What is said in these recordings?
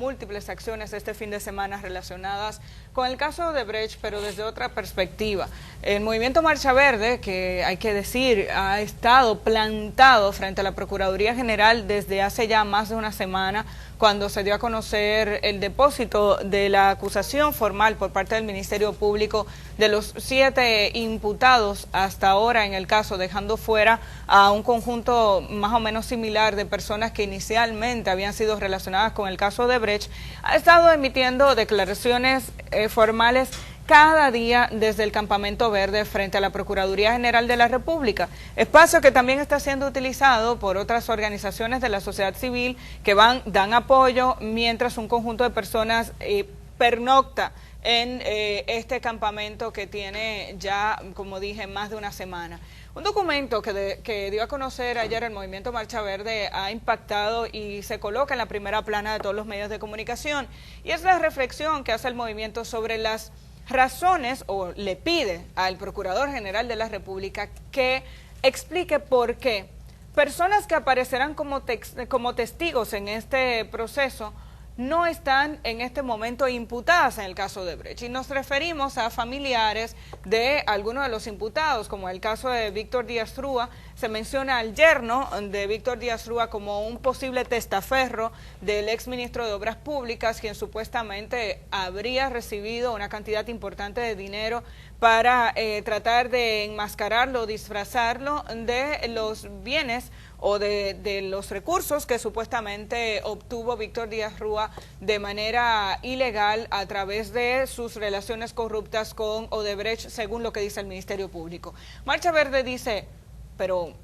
múltiples acciones este fin de semana relacionadas con el caso de Odebrecht, pero desde otra perspectiva. El movimiento Marcha Verde, que hay que decir, ha estado plantado frente a la Procuraduría General desde hace ya más de una semana, cuando se dio a conocer el depósito de la acusación formal por parte del Ministerio Público de los 7 imputados hasta ahora en el caso, dejando fuera a un conjunto más o menos similar de personas que inicialmente habían sido relacionadas con el caso de Odebrecht. Ha estado emitiendo declaraciones formales cada día desde el Campamento Verde frente a la Procuraduría General de la República, espacio que también está siendo utilizado por otras organizaciones de la sociedad civil que dan apoyo mientras un conjunto de personas pernocta en este campamento que tiene ya, como dije, más de una semana. Un documento que dio a conocer ayer el Movimiento Marcha Verde ha impactado y se coloca en la primera plana de todos los medios de comunicación, y es la reflexión que hace el movimiento sobre las razones, o le pide al Procurador General de la República que explique por qué personas que aparecerán como testigos en este proceso no están en este momento imputadas en el caso de Odebrecht. Y nos referimos a familiares de algunos de los imputados, como el caso de Víctor Díaz Rúa. Se menciona al yerno de Víctor Díaz Rúa como un posible testaferro del exministro de Obras Públicas, quien supuestamente habría recibido una cantidad importante de dinero para tratar de enmascararlo, disfrazarlo de los bienes o de los recursos que supuestamente obtuvo Víctor Díaz Rúa de manera ilegal a través de sus relaciones corruptas con Odebrecht, según lo que dice el Ministerio Público. Marcha Verde dice, pero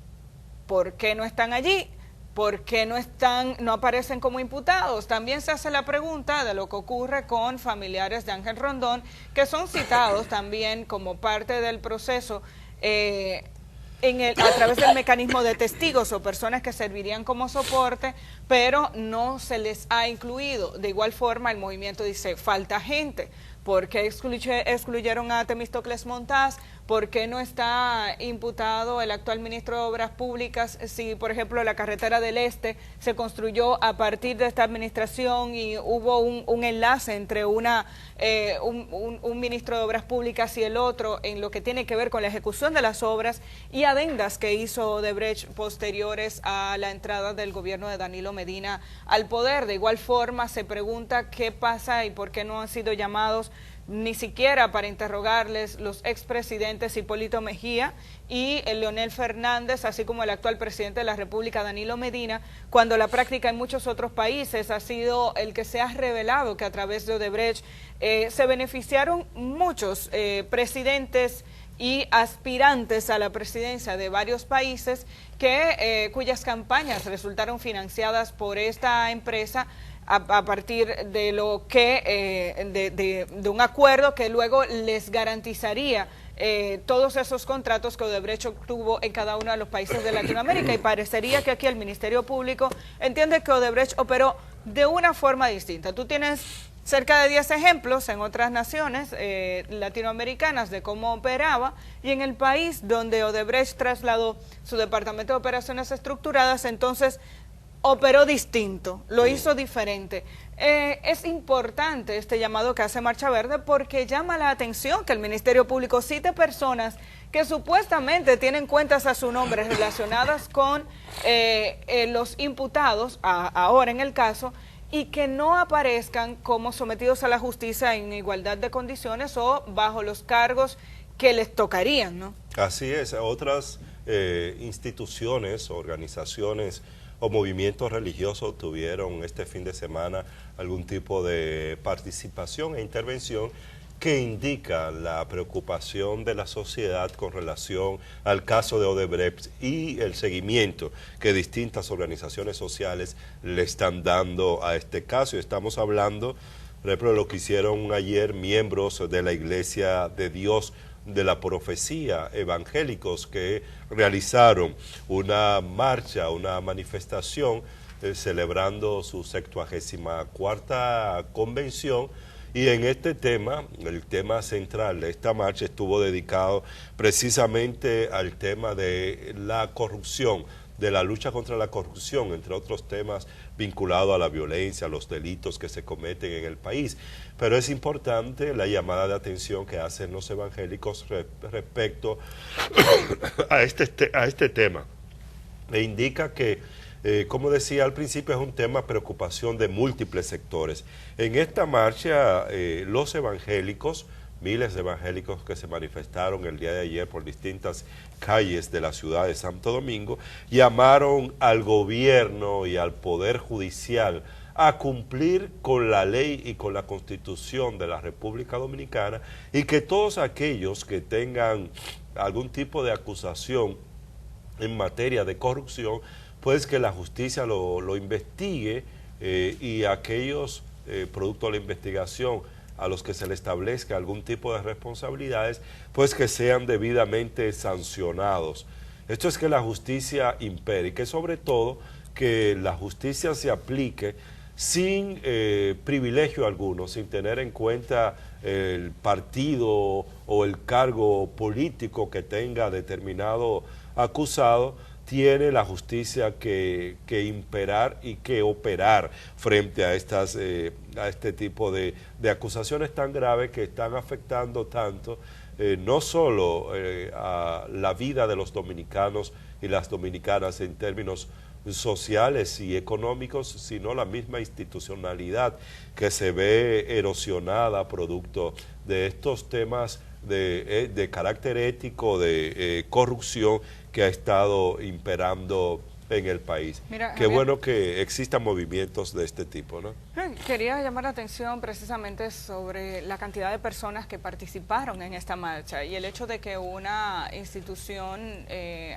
¿por qué no están allí? ¿Por qué no aparecen como imputados? También se hace la pregunta de lo que ocurre con familiares de Ángel Rondón, que son citados también como parte del proceso a través del mecanismo de testigos o personas que servirían como soporte, pero no se les ha incluido. De igual forma, el movimiento dice, falta gente. ¿Por qué excluyeron a Temístocles Montaz? ¿Por qué no está imputado el actual ministro de Obras Públicas si, por ejemplo, la carretera del Este se construyó a partir de esta administración y hubo un enlace entre un ministro de Obras Públicas y el otro en lo que tiene que ver con la ejecución de las obras y adendas que hizo Odebrecht posteriores a la entrada del gobierno de Danilo Medina al poder? De igual forma se pregunta qué pasa y por qué no han sido llamados ni siquiera para interrogarles los expresidentes Hipólito Mejía y Leonel Fernández, así como el actual presidente de la República, Danilo Medina, cuando la práctica en muchos otros países ha sido el que se ha revelado que a través de Odebrecht se beneficiaron muchos presidentes y aspirantes a la presidencia de varios países cuyas campañas resultaron financiadas por esta empresa a partir de lo que de un acuerdo que luego les garantizaría todos esos contratos que Odebrecht obtuvo en cada uno de los países de Latinoamérica. Y parecería que aquí el Ministerio Público entiende que Odebrecht operó de una forma distinta. Tú tienes cerca de 10 ejemplos en otras naciones latinoamericanas de cómo operaba, y en el país donde Odebrecht trasladó su departamento de operaciones estructuradas, entonces operó distinto, lo hizo diferente. Es importante este llamado que hace Marcha Verde porque llama la atención que el Ministerio Público cite personas que supuestamente tienen cuentas a su nombre relacionadas con los imputados, ahora en el caso, y que no aparezcan como sometidos a la justicia en igualdad de condiciones o bajo los cargos que les tocarían, ¿no? Así es, otras instituciones, organizaciones o movimientos religiosos tuvieron este fin de semana algún tipo de participación e intervención que indica la preocupación de la sociedad con relación al caso de Odebrecht y el seguimiento que distintas organizaciones sociales le están dando a este caso. Y estamos hablando, por ejemplo, de lo que hicieron ayer miembros de la Iglesia de Dios de la Profecía, evangélicos, que realizaron una marcha, una manifestación celebrando su 74ª convención. Y en este tema, el tema central de esta marcha estuvo dedicado precisamente al tema de la corrupción de la lucha contra la corrupción, entre otros temas vinculados a la violencia, a los delitos que se cometen en el país. Pero es importante la llamada de atención que hacen los evangélicos respecto a este tema. E indica que, como decía al principio, es un tema de preocupación de múltiples sectores. En esta marcha, los evangélicos, miles de evangélicos que se manifestaron el día de ayer por distintas calles de la ciudad de Santo Domingo, llamaron al gobierno y al Poder Judicial a cumplir con la ley y con la Constitución de la República Dominicana, y que todos aquellos que tengan algún tipo de acusación en materia de corrupción, pues que la justicia lo investigue, y aquellos producto de la investigación a los que se le establezca algún tipo de responsabilidades, pues que sean debidamente sancionados. Esto es que la justicia impere, y que sobre todo que la justicia se aplique sin privilegio alguno, sin tener en cuenta el partido o el cargo político que tenga determinado acusado. Tiene la justicia que imperar y que operar frente a este tipo de acusaciones tan graves que están afectando tanto no solo a la vida de los dominicanos y las dominicanas en términos sociales y económicos, sino la misma institucionalidad que se ve erosionada producto de estos temas de carácter ético, de corrupción que ha estado imperando en el país. Mira, qué Javier, bueno que existan movimientos de este tipo, ¿no? Quería llamar la atención precisamente sobre la cantidad de personas que participaron en esta marcha y el hecho de que una institución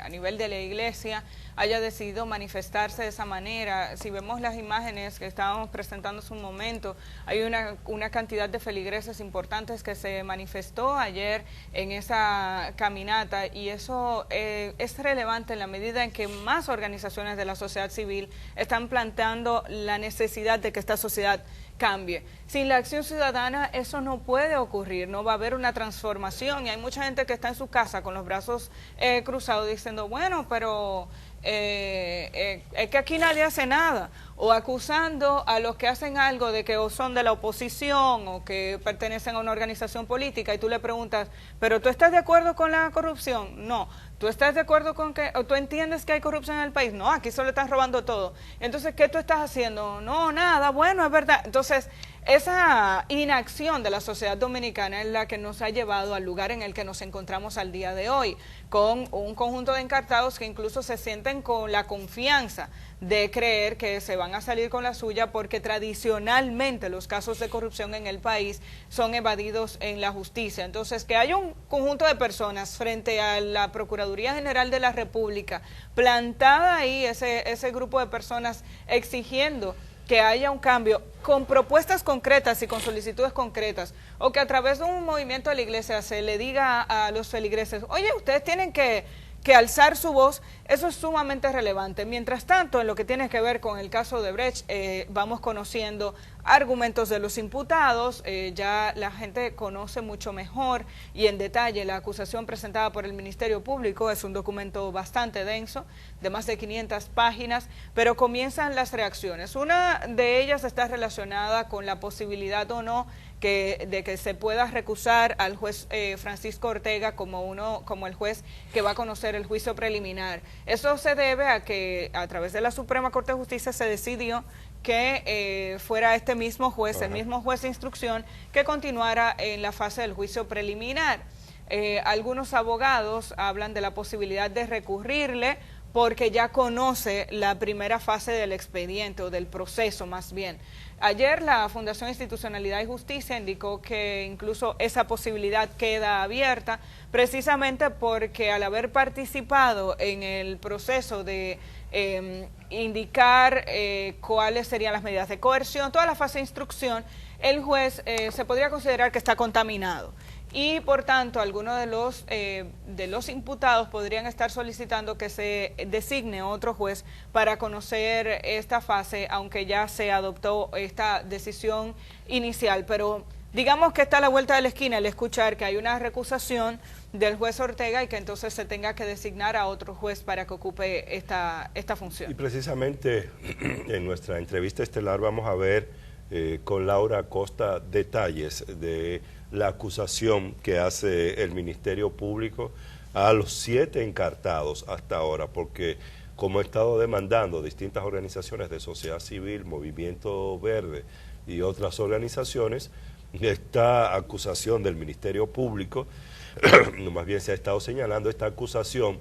a nivel de la iglesia haya decidido manifestarse de esa manera. Si vemos las imágenes que estábamos presentando hace un momento, hay una cantidad de feligreses importantes que se manifestó ayer en esa caminata, y eso es relevante en la medida en que más organizaciones de la sociedad civil están planteando la necesidad de que esta sociedad cambie. Sin la acción ciudadana eso no puede ocurrir, no va a haber una transformación, y hay mucha gente que está en su casa con los brazos cruzados diciendo, bueno, pero es que aquí nadie hace nada, o acusando a los que hacen algo de que o son de la oposición o que pertenecen a una organización política, y tú le preguntas, ¿pero tú estás de acuerdo con la corrupción? No. ¿Tú estás de acuerdo con que, o tú entiendes que hay corrupción en el país? No, aquí solo están robando todo. Entonces, ¿qué tú estás haciendo? No, nada, bueno, es verdad. Entonces, esa inacción de la sociedad dominicana es la que nos ha llevado al lugar en el que nos encontramos al día de hoy, con un conjunto de encartados que incluso se sienten con la confianza de creer que se van a salir con la suya, porque tradicionalmente los casos de corrupción en el país son evadidos en la justicia. Entonces, que haya un conjunto de personas frente a la Procuraduría General de la República, plantada ahí ese grupo de personas exigiendo que haya un cambio con propuestas concretas y con solicitudes concretas, o que a través de un movimiento de la iglesia se le diga a los feligreses, oye, ustedes tienen que alzar su voz, eso es sumamente relevante. Mientras tanto, en lo que tiene que ver con el caso de Brecht, vamos conociendo argumentos de los imputados, ya la gente conoce mucho mejor y en detalle la acusación presentada por el Ministerio Público. Es un documento bastante denso, de más de 500 páginas, pero comienzan las reacciones. Una de ellas está relacionada con la posibilidad o no de que se pueda recusar al juez Francisco Ortega como el juez que va a conocer el juicio preliminar. Eso se debe a que a través de la Suprema Corte de Justicia se decidió que fuera este mismo juez, el mismo juez de instrucción, que continuara en la fase del juicio preliminar. Algunos abogados hablan de la posibilidad de recurrirle porque ya conoce la primera fase del expediente o del proceso más bien. Ayer la Fundación Institucionalidad y Justicia indicó que incluso esa posibilidad queda abierta, precisamente porque al haber participado en el proceso de indicar cuáles serían las medidas de coerción, toda la fase de instrucción, el juez se podría considerar que está contaminado. Y por tanto, algunos de los imputados podrían estar solicitando que se designe otro juez para conocer esta fase, aunque ya se adoptó esta decisión inicial. Pero digamos que está a la vuelta de la esquina el escuchar que hay una recusación del juez Ortega y que entonces se tenga que designar a otro juez para que ocupe esta función. Y precisamente en nuestra entrevista estelar vamos a ver con Laura Acosta detalles de la acusación que hace el Ministerio Público a los 7 encartados hasta ahora, porque como he estado demandando distintas organizaciones de sociedad civil, Movimiento Verde y otras organizaciones, esta acusación del Ministerio Público, más bien se ha estado señalando, esta acusación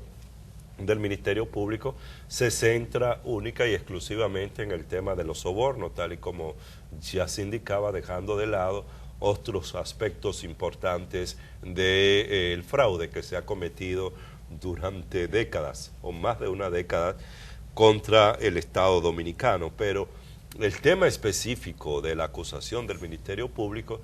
del Ministerio Público se centra única y exclusivamente en el tema de los sobornos, tal y como ya se indicaba, dejando de lado otros aspectos importantes del fraude que se ha cometido durante décadas o más de una década contra el Estado dominicano. Pero el tema específico de la acusación del Ministerio Público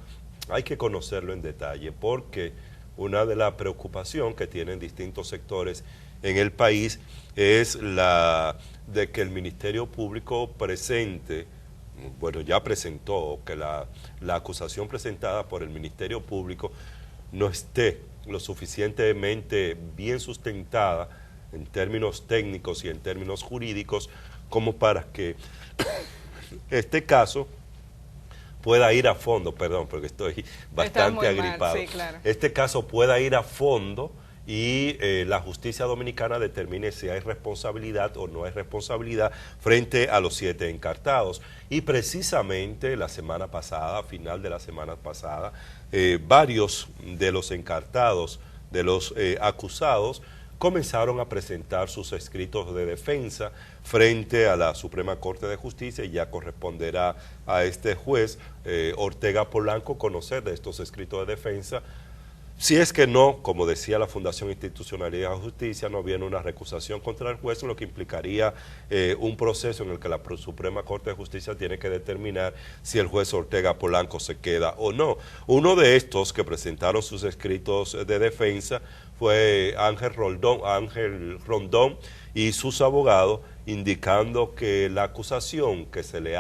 hay que conocerlo en detalle, porque una de las preocupaciones que tienen distintos sectores en el país es la de que el Ministerio Público presente, bueno, ya presentó, que la acusación presentada por el Ministerio Público no esté lo suficientemente bien sustentada en términos técnicos y en términos jurídicos como para que este caso pueda ir a fondo, perdón, porque estoy bastante agripado, sí, claro. Este caso pueda ir a fondo y la justicia dominicana determine si hay responsabilidad o no hay responsabilidad frente a los 7 encartados. Y precisamente la semana pasada, a final de la semana pasada, varios de los encartados, de los acusados, comenzaron a presentar sus escritos de defensa frente a la Suprema Corte de Justicia, y ya corresponderá a este juez Ortega Polanco conocer de estos escritos de defensa. Si es que no, como decía la Fundación Institucionalidad y Justicia, no viene una recusación contra el juez, lo que implicaría un proceso en el que la Suprema Corte de Justicia tiene que determinar si el juez Ortega Polanco se queda o no. Uno de estos que presentaron sus escritos de defensa fue Ángel Rondón y sus abogados, indicando que la acusación que le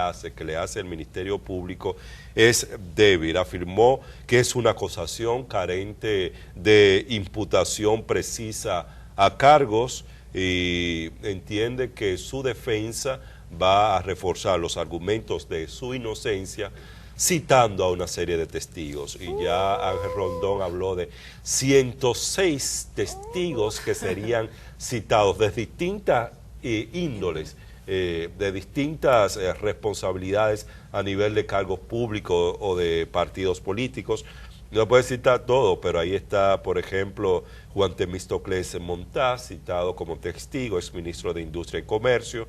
hace el Ministerio Público es débil. Afirmó que es una acusación carente de imputación precisa a cargos y entiende que su defensa va a reforzar los argumentos de su inocencia citando a una serie de testigos. Y ya Ángel Rondón habló de 106 testigos que serían citados de distintas índoles, de distintas responsabilidades a nivel de cargos públicos o de partidos políticos. No puede citar todo, pero ahí está, por ejemplo, Juan Temístocles Montaz, citado como testigo, exministro de Industria y Comercio.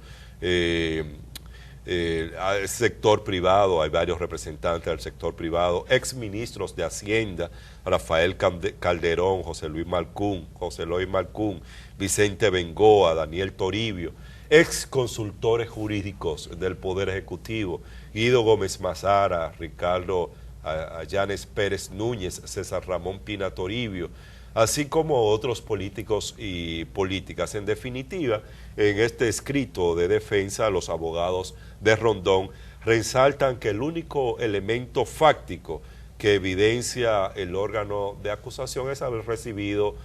Al sector privado, hay varios representantes del sector privado, exministros de Hacienda, Rafael Calderón, José Luis Malcún, Vicente Bengoa, Daniel Toribio, ex consultores jurídicos del Poder Ejecutivo, Guido Gómez Mazara, Ricardo Ayanes Pérez Núñez, César Ramón Pina Toribio, así como otros políticos y políticas. En definitiva, en este escrito de defensa, los abogados de Rondón resaltan que el único elemento fáctico que evidencia el órgano de acusación es haber recibido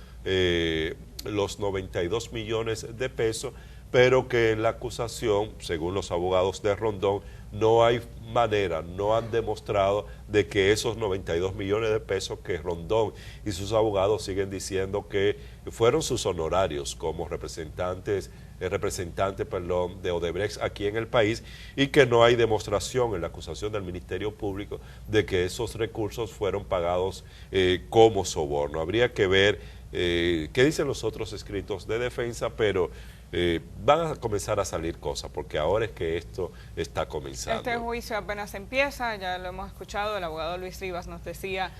los 92 millones de pesos, pero que en la acusación, según los abogados de Rondón, no hay manera, no han demostrado de que esos 92 millones de pesos que Rondón y sus abogados siguen diciendo que fueron sus honorarios como representante de Odebrecht aquí en el país, y que no hay demostración en la acusación del Ministerio Público de que esos recursos fueron pagados como soborno. Habría que ver qué dicen los otros escritos de defensa, pero van a comenzar a salir cosas, porque ahora es que esto está comenzando. Este juicio apenas empieza, ya lo hemos escuchado, el abogado Luis Rivas nos decía,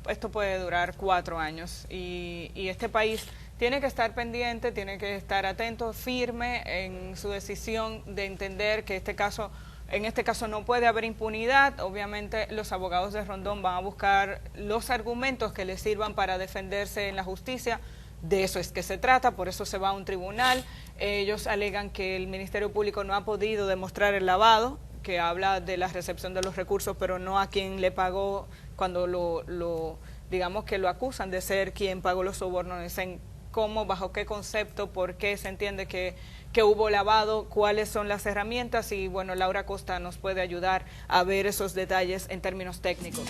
esto puede durar 4 años, y este país tiene que estar pendiente, tiene que estar atento, firme en su decisión de entender que en este caso no puede haber impunidad. Obviamente los abogados de Rondón van a buscar los argumentos que les sirvan para defenderse en la justicia. De eso es que se trata, por eso se va a un tribunal. Ellos alegan que el Ministerio Público no ha podido demostrar el lavado, que habla de la recepción de los recursos, pero no a quien le pagó cuando digamos que lo acusan de ser quien pagó los sobornos, dicen cómo, bajo qué concepto, por qué se entiende que hubo lavado, cuáles son las herramientas, y bueno, Laura Costa nos puede ayudar a ver esos detalles en términos técnicos.